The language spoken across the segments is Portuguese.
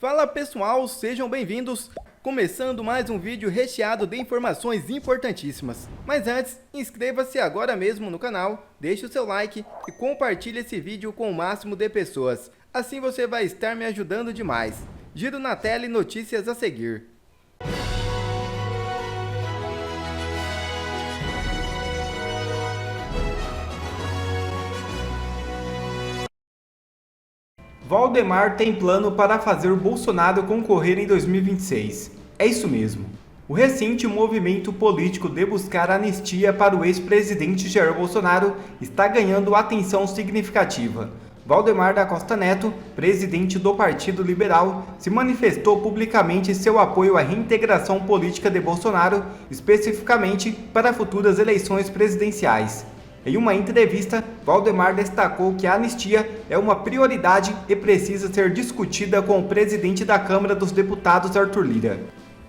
Fala pessoal, sejam bem-vindos! Começando mais um vídeo recheado de informações importantíssimas. Mas antes, inscreva-se agora mesmo no canal, deixe o seu like e compartilhe esse vídeo com o máximo de pessoas. Assim você vai estar me ajudando demais. Giro na tela e notícias a seguir. Valdemar tem plano para fazer Bolsonaro concorrer em 2026. É isso mesmo. O recente movimento político de buscar anistia para o ex-presidente Jair Bolsonaro está ganhando atenção significativa. Valdemar da Costa Neto, presidente do Partido Liberal, se manifestou publicamente seu apoio à reintegração política de Bolsonaro, especificamente para futuras eleições presidenciais. Em uma entrevista, Valdemar destacou que a anistia é uma prioridade e precisa ser discutida com o presidente da Câmara dos Deputados, Arthur Lira.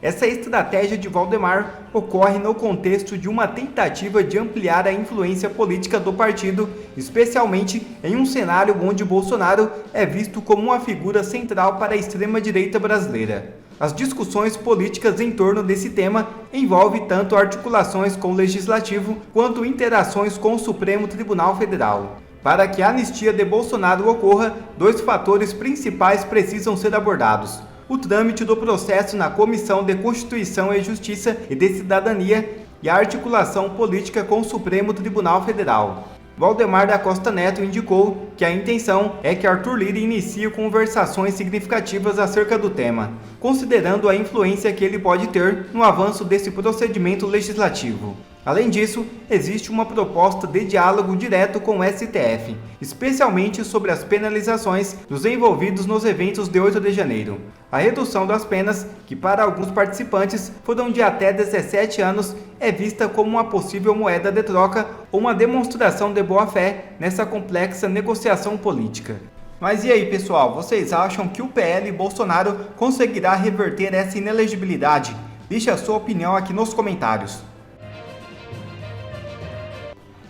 Essa estratégia de Valdemar ocorre no contexto de uma tentativa de ampliar a influência política do partido, especialmente em um cenário onde Bolsonaro é visto como uma figura central para a extrema-direita brasileira. As discussões políticas em torno desse tema envolvem tanto articulações com o Legislativo quanto interações com o Supremo Tribunal Federal. Para que a anistia de Bolsonaro ocorra, dois fatores principais precisam ser abordados: o trâmite do processo na Comissão de Constituição e Justiça e de Cidadania e a articulação política com o Supremo Tribunal Federal. Valdemar da Costa Neto indicou que a intenção é que Arthur Lira inicie conversações significativas acerca do tema, considerando a influência que ele pode ter no avanço desse procedimento legislativo. Além disso, existe uma proposta de diálogo direto com o STF, especialmente sobre as penalizações dos envolvidos nos eventos de 8 de janeiro. A redução das penas, que para alguns participantes foram de até 17 anos, é vista como uma possível moeda de troca ou uma demonstração de boa-fé nessa complexa negociação política. Mas e aí, pessoal, vocês acham que o PL Bolsonaro conseguirá reverter essa inelegibilidade? Deixe a sua opinião aqui nos comentários.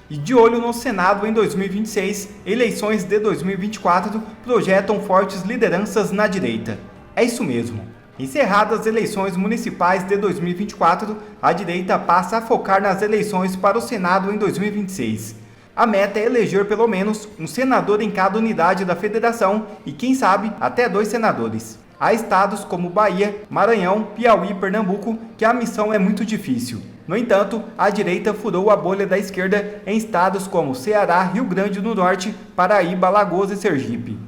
E de olho no Senado em 2026, eleições de 2024 projetam fortes lideranças na direita. É isso mesmo. Encerradas as eleições municipais de 2024, a direita passa a focar nas eleições para o Senado em 2026. A meta é eleger pelo menos um senador em cada unidade da federação e, quem sabe, até 2 senadores. Há estados como Bahia, Maranhão, Piauí e Pernambuco que a missão é muito difícil. No entanto, a direita furou a bolha da esquerda em estados como Ceará, Rio Grande do Norte, Paraíba, Alagoas e Sergipe.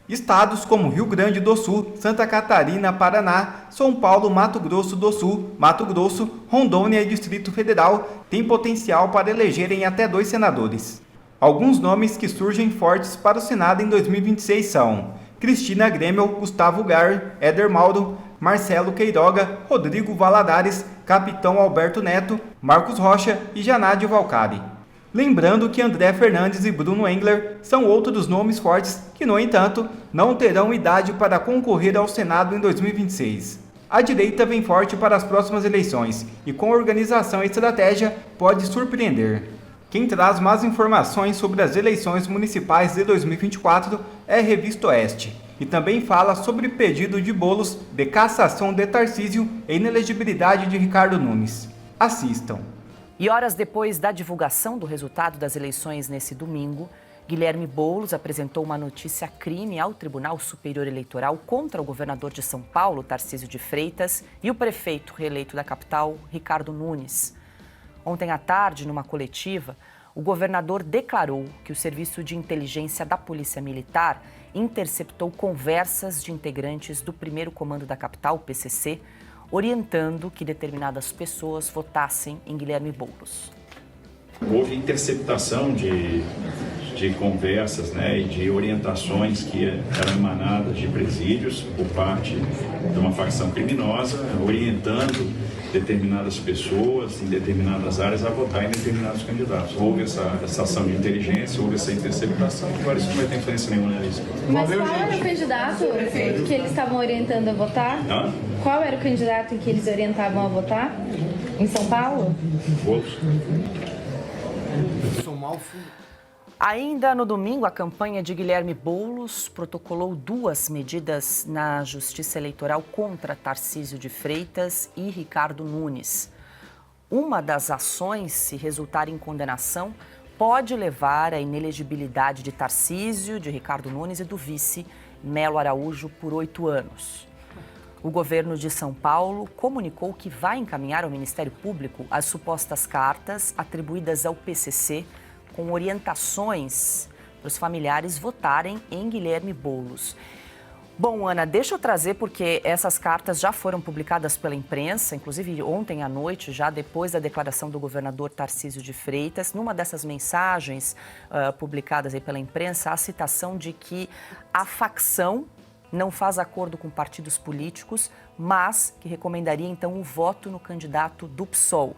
Estados como Rio Grande do Sul, Santa Catarina, Paraná, São Paulo, Mato Grosso do Sul, Mato Grosso, Rondônia e Distrito Federal têm potencial para elegerem até 2 senadores. Alguns nomes que surgem fortes para o Senado em 2026 são Cristina Grêmio, Gustavo Gar, Éder Mauro, Marcelo Queiroga, Rodrigo Valadares, Capitão Alberto Neto, Marcos Rocha e Janaide Valcari. Lembrando que André Fernandes e Bruno Engler são outros nomes fortes que, no entanto, não terão idade para concorrer ao Senado em 2026. A direita vem forte para as próximas eleições e, com organização e estratégia, pode surpreender. Quem traz mais informações sobre as eleições municipais de 2024 é a Revista Oeste e também fala sobre o pedido de bolos de cassação de Tarcísio e inelegibilidade de Ricardo Nunes. Assistam. E horas depois da divulgação do resultado das eleições nesse domingo, Guilherme Boulos apresentou uma notícia-crime ao Tribunal Superior Eleitoral contra o governador de São Paulo, Tarcísio de Freitas, e o prefeito reeleito da capital, Ricardo Nunes. Ontem à tarde, numa coletiva, o governador declarou que o Serviço de Inteligência da Polícia Militar interceptou conversas de integrantes do primeiro comando da capital, PCC, orientando que determinadas pessoas votassem em Guilherme Boulos. Houve interceptação de conversas, e de orientações que eram emanadas de presídios por parte de uma facção criminosa, orientando determinadas pessoas em determinadas áreas a votar em determinados candidatos. Houve essa ação de inteligência, houve essa interceptação, agora isso não vai ter influência nenhuma nisso. Mas qual era o candidato que eles estavam orientando a votar? Qual era o candidato que eles orientavam a votar? Em São Paulo? Outros. Ainda no domingo, a campanha de Guilherme Boulos protocolou 2 medidas na Justiça Eleitoral contra Tarcísio de Freitas e Ricardo Nunes. Uma das ações, se resultar em condenação, pode levar à inelegibilidade de Tarcísio, de Ricardo Nunes e do vice Melo Araújo por 8 anos. O governo de São Paulo comunicou que vai encaminhar ao Ministério Público as supostas cartas atribuídas ao PCC com orientações para os familiares votarem em Guilherme Boulos. Bom, Ana, deixa eu trazer porque essas cartas já foram publicadas pela imprensa, inclusive ontem à noite, já depois da declaração do governador Tarcísio de Freitas. Numa dessas mensagens publicadas aí pela imprensa, há a citação de que a facção não faz acordo com partidos políticos, mas que recomendaria então o voto no candidato do PSOL.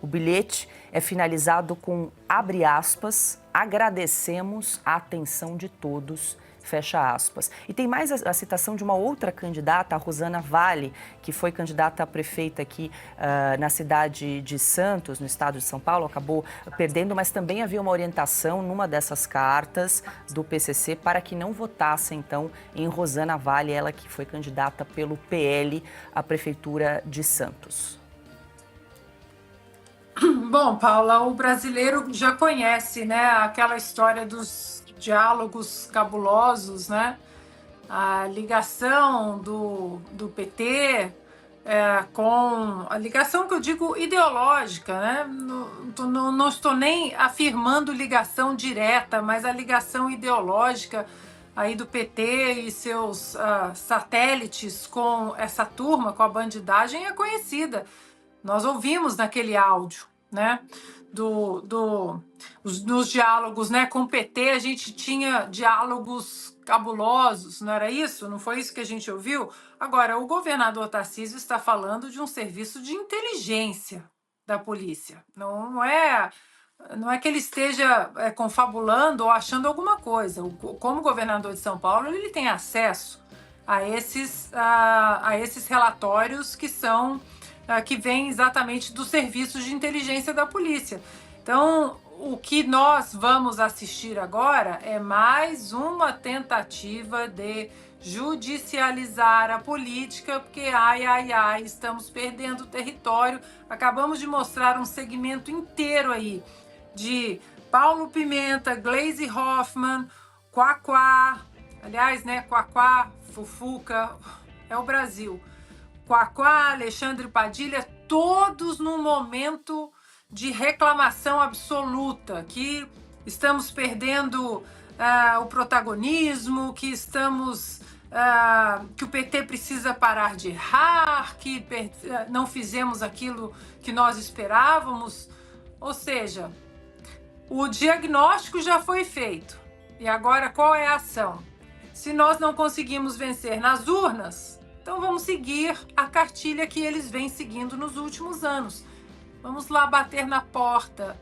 O bilhete é finalizado com, abre aspas, agradecemos a atenção de todos, fecha aspas. E tem mais a citação de uma outra candidata, a Rosana Vale, que foi candidata a prefeita aqui na cidade de Santos, no estado de São Paulo, acabou perdendo, mas também havia uma orientação numa dessas cartas do PCC para que não votasse, então, em Rosana Vale, ela que foi candidata pelo PL à prefeitura de Santos. Bom, Paula, o brasileiro já conhece, né, aquela história dos diálogos cabulosos, né? A ligação do PT com a ligação que eu digo ideológica, né? Não estou nem afirmando ligação direta, mas a ligação ideológica aí do PT e seus satélites com essa turma, com a bandidagem, é conhecida. Nós ouvimos naquele áudio, né? Nos diálogos, né, com o PT, a gente tinha diálogos cabulosos, não era isso? Não foi isso que a gente ouviu? Agora, o governador Tarcísio está falando de um serviço de inteligência da polícia. Não é que ele esteja confabulando ou achando alguma coisa. Como governador de São Paulo, ele tem acesso a esses relatórios que vêm exatamente dos serviços de inteligência da polícia. Então, o que nós vamos assistir agora é mais uma tentativa de judicializar a política, porque estamos perdendo território. Acabamos de mostrar um segmento inteiro aí de Paulo Pimenta, Gleisi Hoffmann, Quaquá, aliás, né, Quaquá, Fufuca, é o Brasil. Quaquá, Alexandre Padilha, todos num momento de reclamação absoluta, que estamos perdendo o protagonismo, que o PT precisa parar de errar, que não fizemos aquilo que nós esperávamos. Ou seja, o diagnóstico já foi feito. E agora qual é a ação? Se nós não conseguimos vencer nas urnas, então vamos seguir a cartilha que eles vêm seguindo nos últimos anos. Vamos lá bater na porta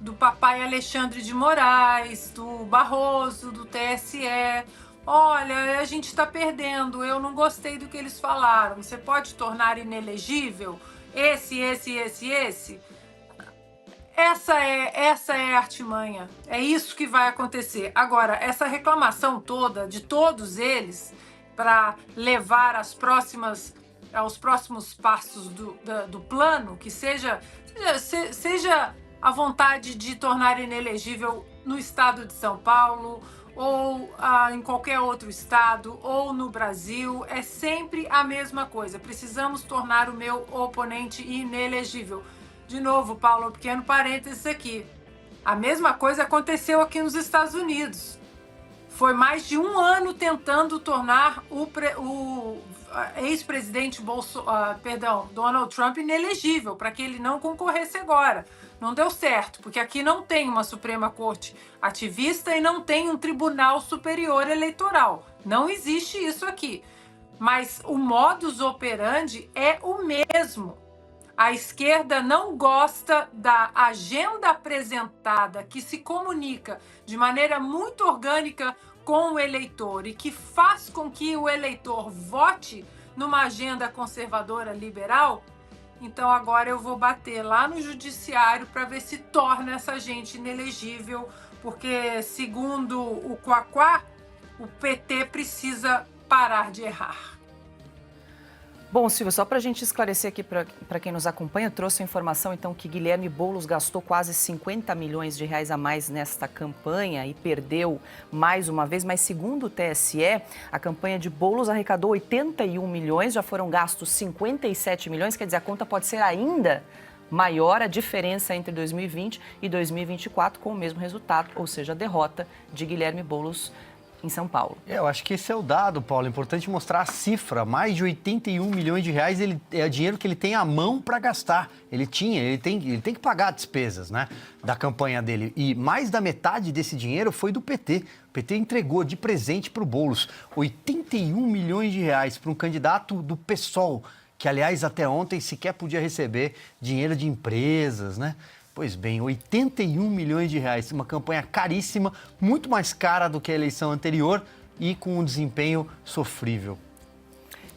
do papai Alexandre de Moraes, do Barroso, do TSE. Olha, a gente está perdendo, eu não gostei do que eles falaram. Você pode tornar inelegível esse. Essa é a artimanha. É isso que vai acontecer. Agora, essa reclamação toda de todos eles para levar aos próximos passos do plano, que seja a vontade de tornar inelegível no estado de São Paulo, ou em qualquer outro estado, ou no Brasil, é sempre a mesma coisa. Precisamos tornar o meu oponente inelegível. De novo, Paulo, pequeno parênteses aqui. A mesma coisa aconteceu aqui nos Estados Unidos. Foi mais de 1 ano tentando tornar o ex-presidente Donald Trump inelegível, para que ele não concorresse agora. Não deu certo, porque aqui não tem uma Suprema Corte ativista e não tem um Tribunal Superior Eleitoral. Não existe isso aqui. Mas o modus operandi é o mesmo. A esquerda não gosta da agenda apresentada, que se comunica de maneira muito orgânica com o eleitor e que faz com que o eleitor vote numa agenda conservadora liberal. Então agora eu vou bater lá no judiciário para ver se torna essa gente inelegível porque, segundo o Quaquá, o PT precisa parar de errar. Bom, Silvia, só para a gente esclarecer aqui para quem nos acompanha, eu trouxe a informação então que Guilherme Boulos gastou quase 50 milhões de reais a mais nesta campanha e perdeu mais uma vez, mas segundo o TSE, a campanha de Boulos arrecadou 81 milhões, já foram gastos 57 milhões, quer dizer, a conta pode ser ainda maior, a diferença entre 2020 e 2024 com o mesmo resultado, ou seja, a derrota de Guilherme Boulos em São Paulo. Eu acho que esse é o dado, Paulo. É importante mostrar a cifra. Mais de 81 milhões de reais é o dinheiro que ele tem à mão para gastar. Ele tem que pagar despesas, né, da campanha dele. E mais da metade desse dinheiro foi do PT. O PT entregou de presente para o Boulos 81 milhões de reais para um candidato do PSOL, que, aliás, até ontem sequer podia receber dinheiro de empresas, né? Pois bem, 81 milhões de reais, uma campanha caríssima, muito mais cara do que a eleição anterior e com um desempenho sofrível.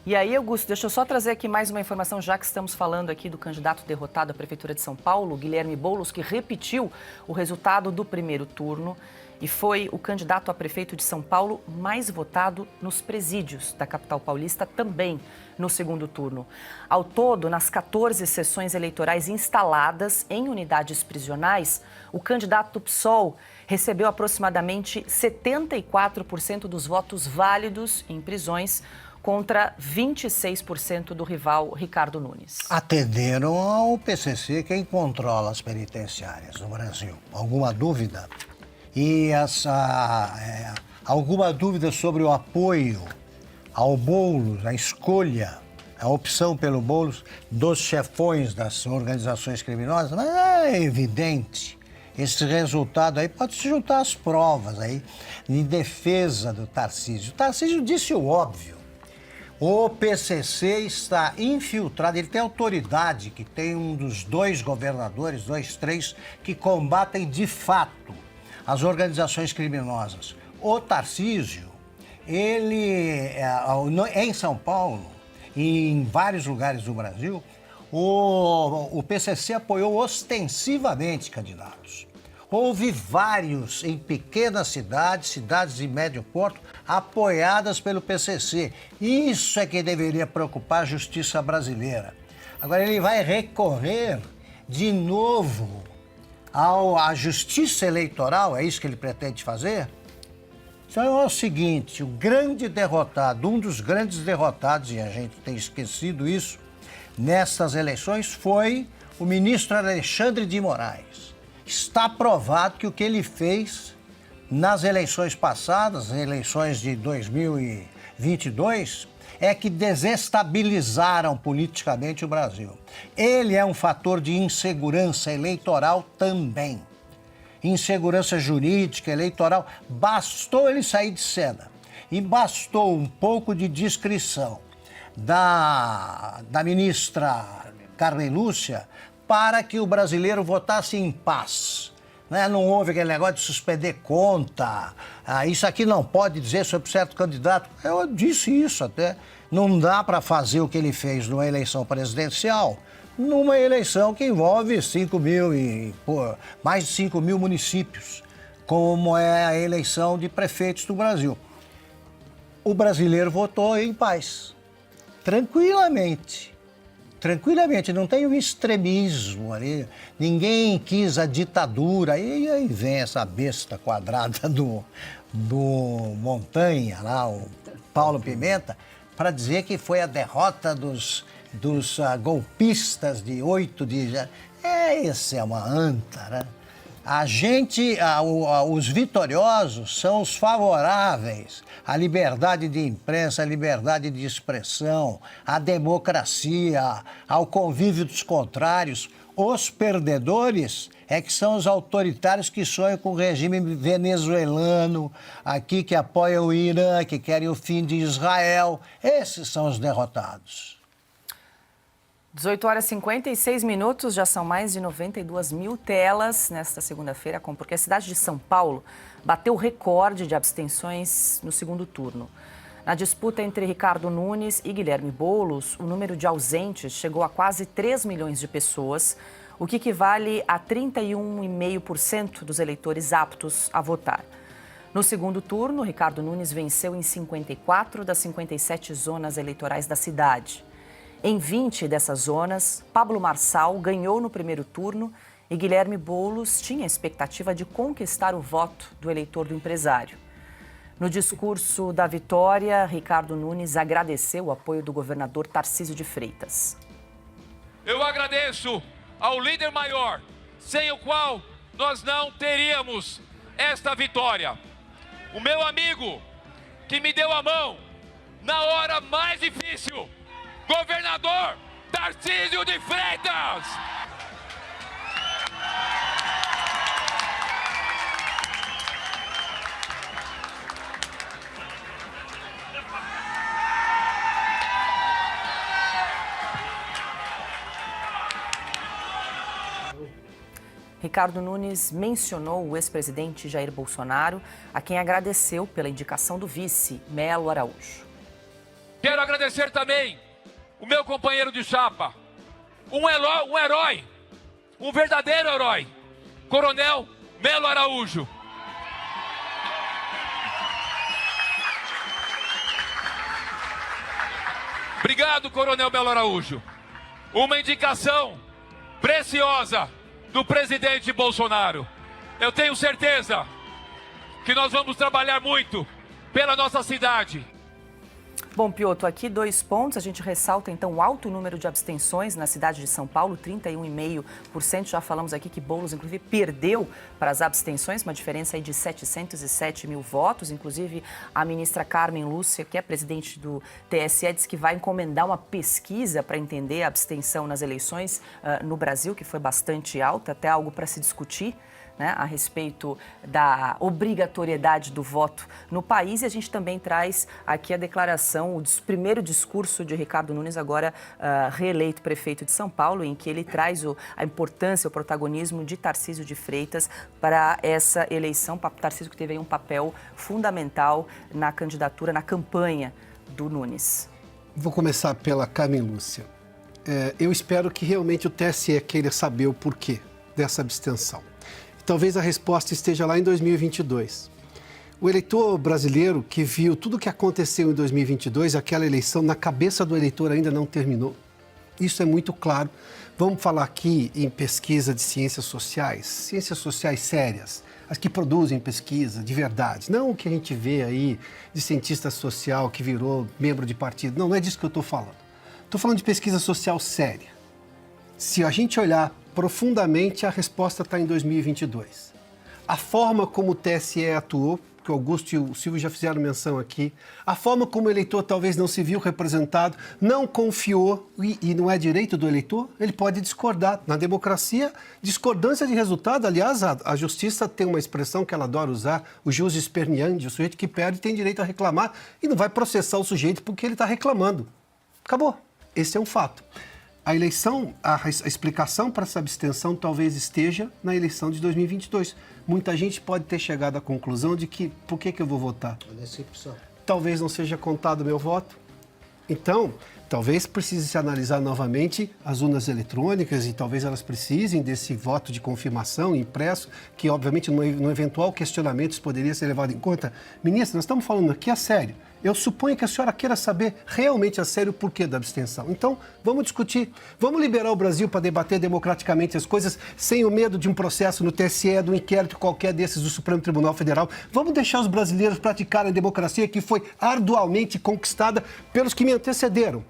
E aí, Augusto, deixa eu só trazer aqui mais uma informação, já que estamos falando aqui do candidato derrotado à Prefeitura de São Paulo, Guilherme Boulos, que repetiu o resultado do primeiro turno e foi o candidato a prefeito de São Paulo mais votado nos presídios da capital paulista, também no segundo turno. Ao todo, nas 14 sessões eleitorais instaladas em unidades prisionais, o candidato do PSOL recebeu aproximadamente 74% dos votos válidos em prisões, contra 26% do rival Ricardo Nunes. Atenderam ao PCC, quem controla as penitenciárias no Brasil. Alguma dúvida? E alguma dúvida sobre o apoio ao Boulos, a escolha, a opção pelo Boulos dos chefões das organizações criminosas? Mas é evidente. Esse resultado aí pode se juntar às provas aí em defesa do Tarcísio. O Tarcísio disse o óbvio. O PCC está infiltrado, ele tem autoridade, que tem um dos dois governadores, três, que combatem de fato as organizações criminosas. O Tarcísio, ele, em São Paulo e em vários lugares do Brasil, o PCC apoiou ostensivamente candidatos. Houve vários em pequenas cidades, cidades de médio porte, apoiadas pelo PCC. Isso é que deveria preocupar a justiça brasileira. Agora ele vai recorrer de novo à justiça eleitoral, é isso que ele pretende fazer? Então é o seguinte, o grande derrotado, um dos grandes derrotados, e a gente tem esquecido isso, nessas eleições foi o ministro Alexandre de Moraes. Está provado que o que ele fez nas eleições passadas, eleições de 2022, é que desestabilizaram politicamente o Brasil. Ele é um fator de insegurança eleitoral também. Insegurança jurídica, eleitoral. Bastou ele sair de cena e bastou um pouco de discrição da ministra Carmen Lúcia para que o brasileiro votasse em paz. Não houve aquele negócio de suspender conta, isso aqui não pode dizer sobre certo candidato. Eu disse isso até. Não dá para fazer o que ele fez numa eleição presidencial, numa eleição que envolve mais de 5 mil municípios, como é a eleição de prefeitos do Brasil. O brasileiro votou em paz, tranquilamente, não tem um extremismo ali, ninguém quis a ditadura, e aí vem essa besta quadrada do Montanha, lá, o Paulo Pimenta, para dizer que foi a derrota dos golpistas de 8 de janeiro. Essa é uma anta, né? Os vitoriosos são os favoráveis à liberdade de imprensa, à liberdade de expressão, à democracia, ao convívio dos contrários. Os perdedores é que são os autoritários que sonham com o regime venezuelano, aqui que apoiam o Irã, que querem o fim de Israel. Esses são os derrotados. 18 horas e 56 minutos, já são mais de 92 mil telas nesta segunda-feira, porque a cidade de São Paulo bateu o recorde de abstenções no segundo turno. Na disputa entre Ricardo Nunes e Guilherme Boulos, o número de ausentes chegou a quase 3 milhões de pessoas, o que equivale a 31,5% dos eleitores aptos a votar. No segundo turno, Ricardo Nunes venceu em 54 das 57 zonas eleitorais da cidade. Em 20 dessas zonas, Pablo Marçal ganhou no primeiro turno e Guilherme Boulos tinha a expectativa de conquistar o voto do eleitor do empresário. No discurso da vitória, Ricardo Nunes agradeceu o apoio do governador Tarcísio de Freitas. Eu agradeço ao líder maior, sem o qual nós não teríamos esta vitória. O meu amigo, que me deu a mão na hora mais difícil, governador Tarcísio de Freitas. Ricardo Nunes mencionou o ex-presidente Jair Bolsonaro, a quem agradeceu pela indicação do vice, Melo Araújo. Quero agradecer também o meu companheiro de chapa, um herói, um verdadeiro herói, Coronel Melo Araújo. Obrigado, Coronel Melo Araújo. Uma indicação preciosa do presidente Bolsonaro. Eu tenho certeza que nós vamos trabalhar muito pela nossa cidade. Bom, Piotr, aqui 2 pontos. A gente ressalta, então, o alto número de abstenções na cidade de São Paulo, 31,5%. Já falamos aqui que Boulos, inclusive, perdeu para as abstenções, uma diferença aí de 707 mil votos. Inclusive, a ministra Carmen Lúcia, que é presidente do TSE, disse que vai encomendar uma pesquisa para entender a abstenção nas eleições no Brasil, que foi bastante alta, até algo para se discutir, né, a respeito da obrigatoriedade do voto no país. E a gente também traz aqui a declaração, o primeiro discurso de Ricardo Nunes, agora reeleito prefeito de São Paulo, em que ele traz a importância, o protagonismo de Tarcísio de Freitas para essa eleição. Tarcísio que teve aí um papel fundamental na candidatura, na campanha do Nunes. Vou começar pela Carmen Lúcia. Eu espero que realmente o TSE queira saber o porquê dessa abstenção. Talvez a resposta esteja lá em 2022. O eleitor brasileiro que viu tudo o que aconteceu em 2022, aquela eleição, na cabeça do eleitor ainda não terminou. Isso é muito claro. Vamos falar aqui em pesquisa de ciências sociais sérias, as que produzem pesquisa de verdade. Não o que a gente vê aí de cientista social que virou membro de partido. Não é disso que eu estou falando. Estou falando de pesquisa social séria. Se a gente olhar profundamente, a resposta está em 2022. A forma como o TSE atuou, que o Augusto e o Silvio já fizeram menção aqui, a forma como o eleitor talvez não se viu representado, não confiou, e não é direito do eleitor, ele pode discordar. Na democracia, discordância de resultado, aliás, a justiça tem uma expressão que ela adora usar, o jus esperneandi, o sujeito que perde tem direito a reclamar e não vai processar o sujeito porque ele está reclamando. Acabou. Esse é um fato. A eleição, a explicação para essa abstenção talvez esteja na eleição de 2022. Muita gente pode ter chegado à conclusão de que, por que eu vou votar? Talvez não seja contado o meu voto. Então, talvez precise se analisar novamente as urnas eletrônicas e talvez elas precisem desse voto de confirmação impresso, que obviamente no eventual questionamento isso poderia ser levado em conta. Ministra, nós estamos falando aqui a sério. Eu suponho que a senhora queira saber realmente a sério o porquê da abstenção. Então, vamos discutir. Vamos liberar o Brasil para debater democraticamente as coisas sem o medo de um processo no TSE, de um inquérito qualquer desses do Supremo Tribunal Federal. Vamos deixar os brasileiros praticarem a democracia que foi arduamente conquistada pelos que me antecederam.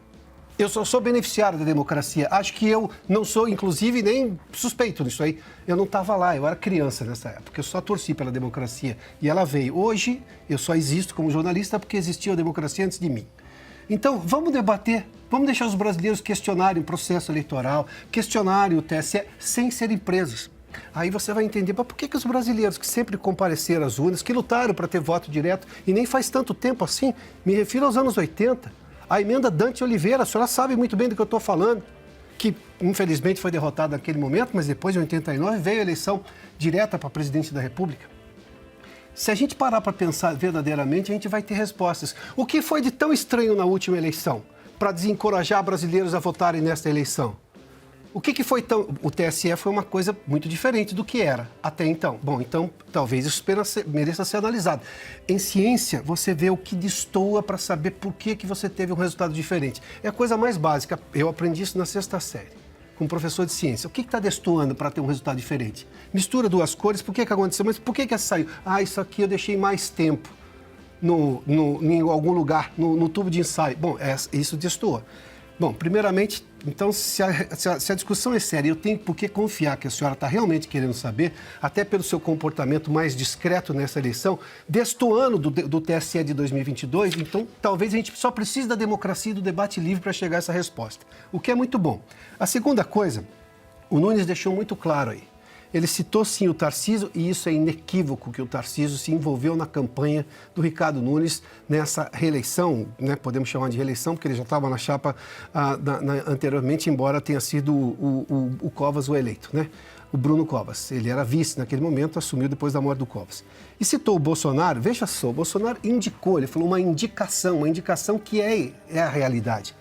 Eu só sou beneficiário da democracia. Acho que eu não sou, inclusive, nem suspeito disso aí. Eu não estava lá, eu era criança nessa época. Eu só torci pela democracia e ela veio. Hoje, eu só existo como jornalista porque existiu a democracia antes de mim. Então, vamos debater, vamos deixar os brasileiros questionarem o processo eleitoral, questionarem o TSE sem serem presos. Aí você vai entender, mas por que os brasileiros que sempre compareceram às urnas, que lutaram para ter voto direto, e nem faz tanto tempo assim, me refiro aos anos 80, a emenda Dante Oliveira, a senhora sabe muito bem do que eu estou falando, que infelizmente foi derrotada naquele momento, mas depois, em 89, veio a eleição direta para presidente da República. Se a gente parar para pensar verdadeiramente, a gente vai ter respostas. O que foi de tão estranho na última eleição para desencorajar brasileiros a votarem nesta eleição? O que foi tão... O TSE foi uma coisa muito diferente do que era até então. Bom, então talvez isso mereça ser analisado. Em ciência, você vê o que destoa para saber por que você teve um resultado diferente. É a coisa mais básica. Eu aprendi isso na 6ª série, com um professor de ciência. O que está destoando para ter um resultado diferente? Mistura duas cores, por que aconteceu? Mas por que essa saiu? Ah, isso aqui eu deixei mais tempo em algum lugar, no tubo de ensaio. Bom, isso destoa. Bom, primeiramente, então, se a discussão é séria, eu tenho por que confiar que a senhora está realmente querendo saber, até pelo seu comportamento mais discreto nessa eleição, destoando do TSE de 2022, então talvez a gente só precise da democracia e do debate livre para chegar a essa resposta, o que é muito bom. A segunda coisa, o Nunes deixou muito claro aí. Ele citou sim o Tarcísio, e isso é inequívoco que o Tarcísio se envolveu na campanha do Ricardo Nunes nessa reeleição, né? Podemos chamar de reeleição, porque ele já estava na chapa anteriormente, embora tenha sido o Covas o eleito, né? O Bruno Covas. Ele era vice naquele momento, assumiu depois da morte do Covas. E citou o Bolsonaro, veja só, o Bolsonaro indicou, ele falou uma indicação que é a realidade.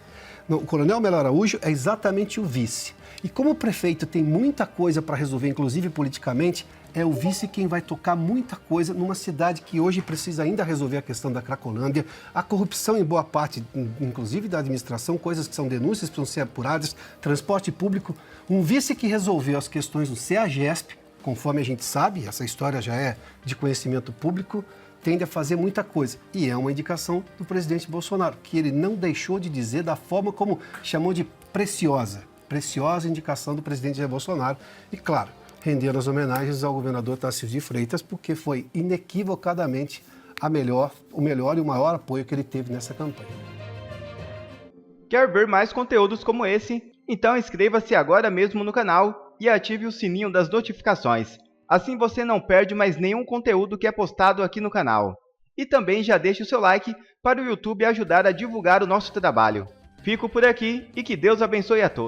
O Coronel Melo Araújo é exatamente o vice. E como o prefeito tem muita coisa para resolver, inclusive politicamente, é o vice quem vai tocar muita coisa numa cidade que hoje precisa ainda resolver a questão da Cracolândia, a corrupção em boa parte, inclusive da administração, coisas que são denúncias, precisam ser apuradas, transporte público. Um vice que resolveu as questões do CEAGESP, conforme a gente sabe, essa história já é de conhecimento público, tende a fazer muita coisa. E é uma indicação do presidente Bolsonaro, que ele não deixou de dizer da forma como chamou de preciosa indicação do presidente Jair Bolsonaro. E, claro, rendendo as homenagens ao governador Tarcísio de Freitas, porque foi inequivocadamente o melhor e o maior apoio que ele teve nessa campanha. Quer ver mais conteúdos como esse? Então inscreva-se agora mesmo no canal e ative o sininho das notificações. Assim você não perde mais nenhum conteúdo que é postado aqui no canal. E também já deixe o seu like para o YouTube ajudar a divulgar o nosso trabalho. Fico por aqui e que Deus abençoe a todos.